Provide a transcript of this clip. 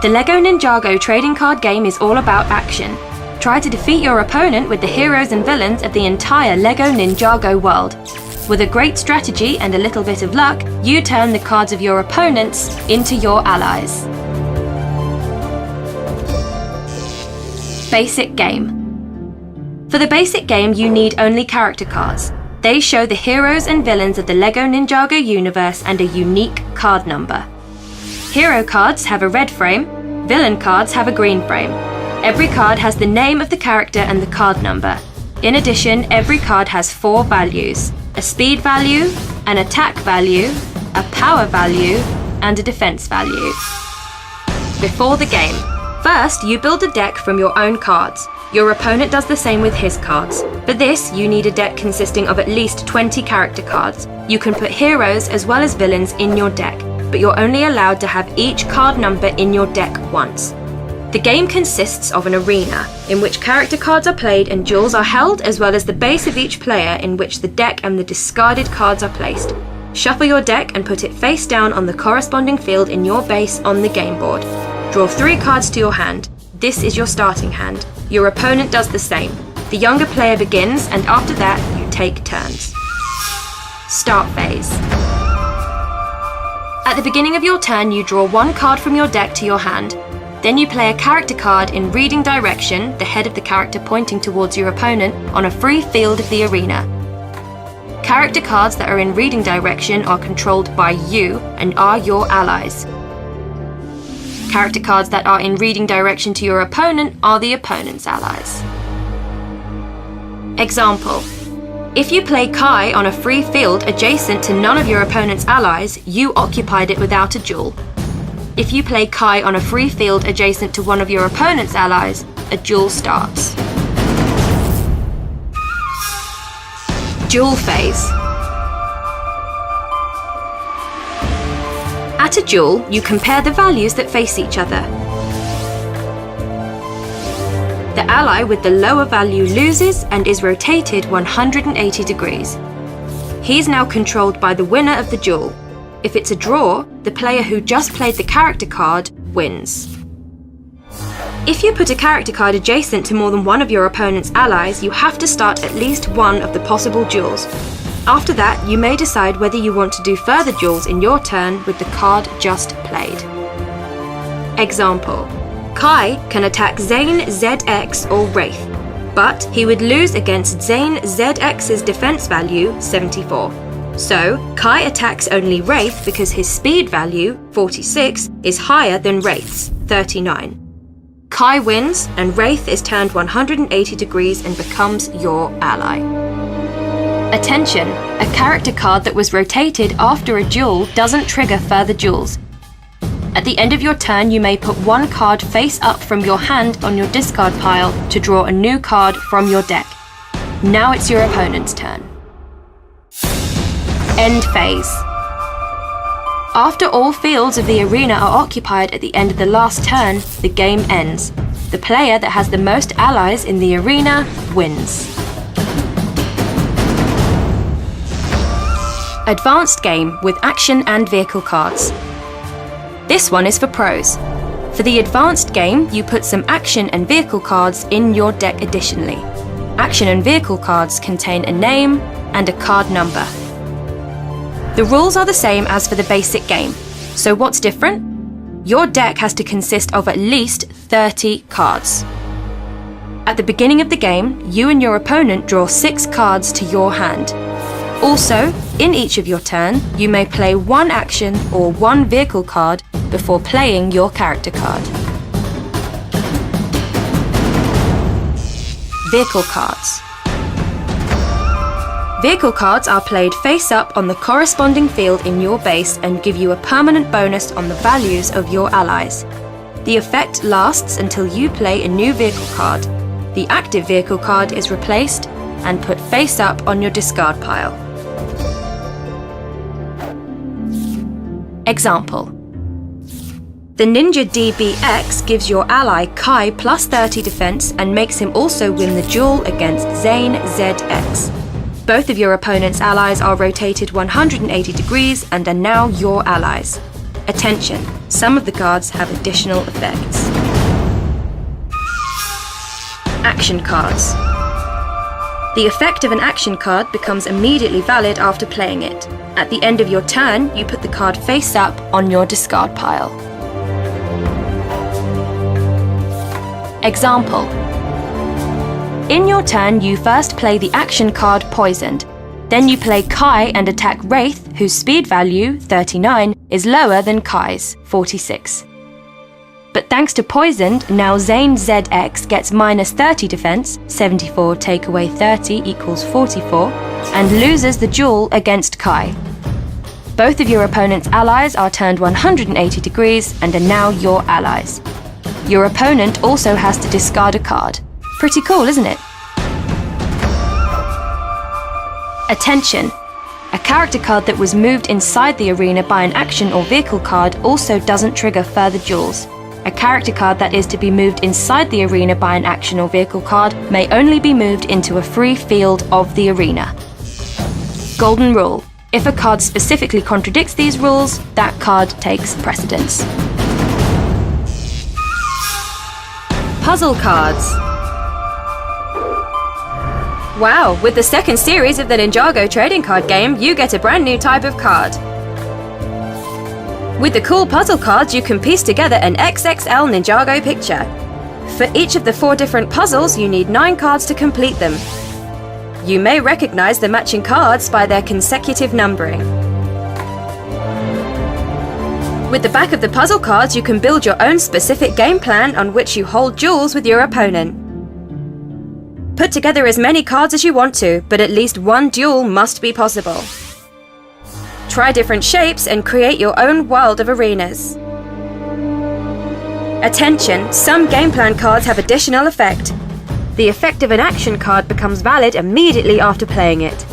The LEGO Ninjago trading card game is all about action. Try to defeat your opponent with the heroes and villains of the entire LEGO Ninjago world. With a great strategy and a little bit of luck, you turn the cards of your opponents into your allies. Basic game. For the basic game, you need only character cards. They show the heroes and villains of the LEGO Ninjago universe and a unique card number. Hero cards have a red frame, villain cards have a green frame. Every card has the name of the character and the card number. In addition, every card has 4 values: a speed value, an attack value, a power value, and a defense value. Before the game, first you build a deck from your own cards. Your opponent does the same with his cards. For this, you need a deck consisting of at least 20 character cards. You can put heroes as well as villains in your deck, but you're only allowed to have each card number in your deck once. The game consists of an arena, in which character cards are played and duels are held, as well as the base of each player in which the deck and the discarded cards are placed. Shuffle your deck and put it face down on the corresponding field in your base on the game board. Draw 3 cards to your hand. This is your starting hand. Your opponent does the same. The younger player begins, and after that, you take turns. Start phase. At the beginning of your turn, you draw 1 card from your deck to your hand. Then you play a character card in reading direction, the head of the character pointing towards your opponent, on a free field of the arena. Character cards that are in reading direction are controlled by you and are your allies. Character cards that are in reading direction to your opponent are the opponent's allies. Example: if you play Kai on a free field adjacent to none of your opponent's allies, you occupied it without a duel. If you play Kai on a free field adjacent to one of your opponent's allies, a duel starts. Duel phase. At a duel, you compare the values that face each other. The ally with the lower value loses and is rotated 180 degrees. He's now controlled by the winner of the duel. If it's a draw, the player who just played the character card wins. If you put a character card adjacent to more than one of your opponent's allies, you have to start at least one of the possible duels. After that, you may decide whether you want to do further duels in your turn with the card just played. Example: Kai can attack Zane ZX or Wraith, but he would lose against Zane ZX's defense value, 74. So, Kai attacks only Wraith because his speed value, 46, is higher than Wraith's, 39. Kai wins, and Wraith is turned 180 degrees and becomes your ally. Attention! A character card that was rotated after a duel doesn't trigger further duels. At the end of your turn, you may put 1 card face up from your hand on your discard pile to draw a new card from your deck. Now it's your opponent's turn. End phase. After all fields of the arena are occupied at the end of the last turn, the game ends. The player that has the most allies in the arena wins. Advanced game with action and vehicle cards. This one is for pros. For the advanced game, you put some action and vehicle cards in your deck additionally. Action and vehicle cards contain a name and a card number. The rules are the same as for the basic game. So what's different? Your deck has to consist of at least 30 cards. At the beginning of the game, you and your opponent draw 6 cards to your hand. Also, in each of your turn, you may play 1 action or 1 vehicle card before playing your character card. Vehicle cards. Vehicle cards are played face up on the corresponding field in your base and give you a permanent bonus on the values of your allies. The effect lasts until you play a new vehicle card. The active vehicle card is replaced and put face up on your discard pile. Example: the Ninja DBX gives your ally Kai plus 30 defense and makes him also win the duel against Zane ZX. Both of your opponent's allies are rotated 180 degrees and are now your allies. Attention! Some of the cards have additional effects. Action cards. The effect of an action card becomes immediately valid after playing it. At the end of your turn, you put the card face up on your discard pile. Example. In your turn, you first play the action card Poisoned. Then you play Kai and attack Wraith, whose speed value, 39, is lower than Kai's, 46. But thanks to Poisoned, now Zane ZX gets minus 30 defense, 74 take away 30 equals 44, and loses the duel against Kai. Both of your opponent's allies are turned 180 degrees and are now your allies. Your opponent also has to discard a card. Pretty cool, isn't it? Attention! A character card that was moved inside the arena by an action or vehicle card also doesn't trigger further duels. A character card that is to be moved inside the arena by an action or vehicle card may only be moved into a free field of the arena. Golden rule. If a card specifically contradicts these rules, that card takes precedence. Puzzle cards. Wow, with the second series of the Ninjago trading card game, you get a brand new type of card. With the cool puzzle cards, you can piece together an XXL Ninjago picture. For each of the 4 different puzzles, you need 9 cards to complete them. You may recognize the matching cards by their consecutive numbering. With the back of the puzzle cards, you can build your own specific game plan on which you hold duels with your opponent. Put together as many cards as you want to, but at least one duel must be possible. Try different shapes and create your own world of arenas. Attention, some game plan cards have additional effect. The effect of an action card becomes valid immediately after playing it.